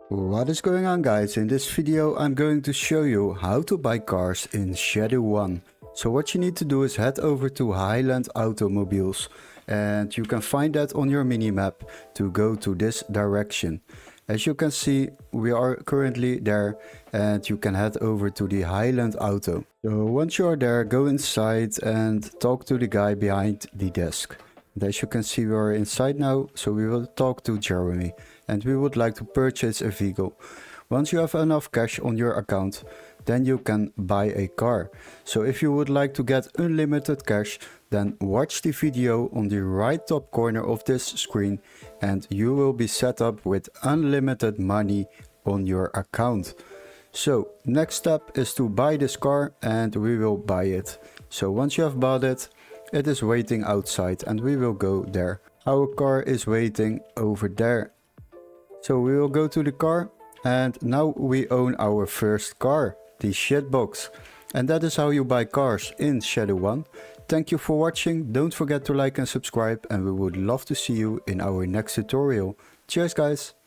What is going on, guys? In this video I'm going to show you how to buy cars in Shadow 1. So what you need to do is head over to Highland Automobiles and you can find that on your minimap to go to this direction. As you can see, we are currently there and you can head over to the Highland Auto. So once you are there, go inside and talk to the guy behind the desk. And as you can see, we are inside now, so we will talk to Jeremy and we would like to purchase a vehicle. Once you have enough cash on your account, then you can buy a car. So if you would like to get unlimited cash, then watch the video on the right top corner of this screen and you will be set up with unlimited money on your account. So next step is to buy this car and we will buy it. So once you have bought it, it is waiting outside and we will go there. Our car is waiting over there. So we will go to the car and now we own our first car, the Shitbox. And that is how you buy cars in Shadow 1. Thank you for watching, don't forget to like and subscribe and we would love to see you in our next tutorial. Cheers guys!